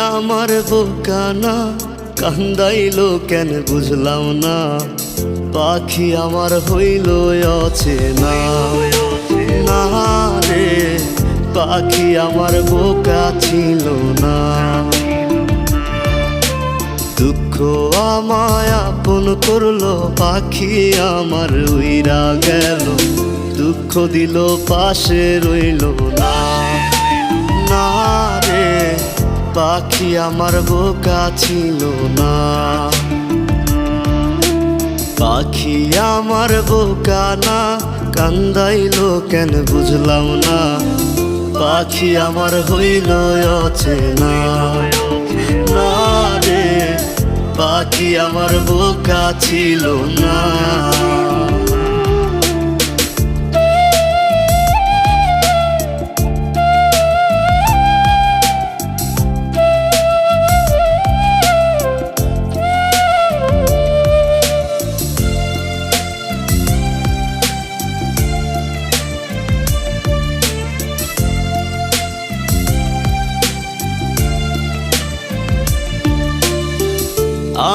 আমার বোকা না, কান্দাইলো কেন বুঝলাম না। পাখি আমার হইল অচেনা, না রে পাখি আমার বোকা ছিল না। দুঃখ আমায় আপন করলো, পাখি আমার উইরা গেল। দুঃখ দিল পাশে রইল না, না রে পাখি আমার বোকা ছিল না। পাখি আমার বোকা না, কান্দাইলো কেন বুঝলাম না। পাখি আমার হইল অচেনা, না রে পাখি আমার বোকা ছিল না।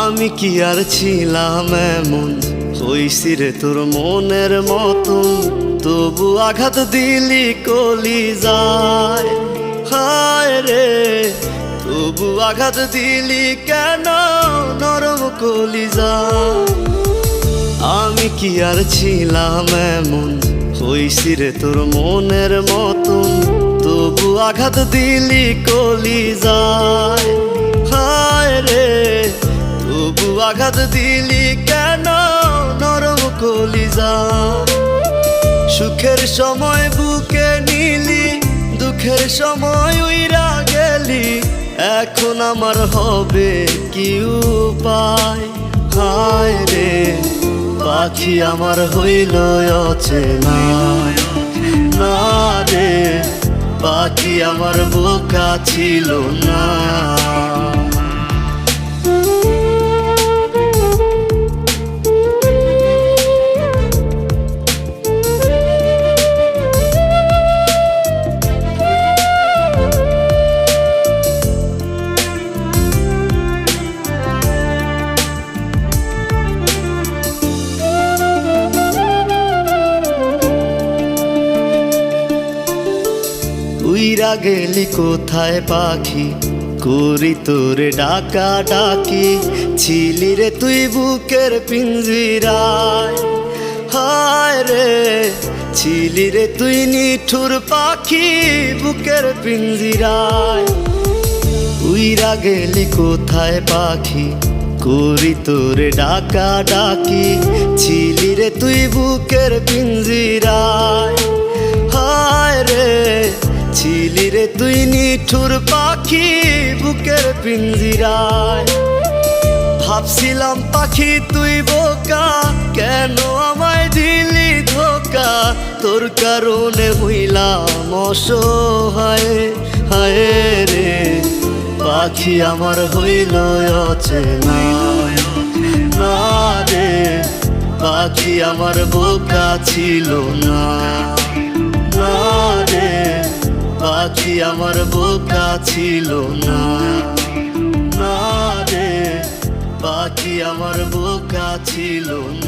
আমি কি আর ছিলাম এমন, হইছি রে তোর মনের মতন। তবু আঘাত দিলি কলিজায়, হায় রে তবু আঘাত দিলি কেন নরম কলিজায়। আমি কি আর ছিলাম এমন, হইছি রে তোর মনের মতন। তবু আঘাত দিলি কলিজায়, হায় রে তবু আঘাত দিলি কেন নরম কলিজায়। সুখের সময় বুকে নিলি, দুঃখের সময় উইরা গেলি। এখন আমার হবে কি উপায়, হায় রে পাখি আমার হইল অচেনা, না রে পাখি আমার বোকা ছিল না। উইরা গেলি কোথায় পাখি, করি তোরে ডাকা ডাকি। ছিলি রে তুই বুকের পিঞ্জিরায়, হায় রে ছিলি রে তুই নিঠুর পাখি বুকের পিঞ্জিরায়। উইরা গেলি কোথায় পাখি, করি তোরে ডাকা ডাকি। ছিলি রে তুই বুকের পিঞ্জিরায়, হায় রে ছিলি রে তুই নিঠুর পাখি বুকের পিঞ্জিরায়। ভাবছিলাম পাখি তুই বোকা, কেন আমায় দিলি ধোকা। তোর কারণে হইলাম অসহায়, হায় রে পাখি আমার হইল অচেনা, না রে পাখি আমার বোকা ছিল না, না রে পাখি আমার বোকা ছিল না, না রে পাখি আমার বোকা ছিল না।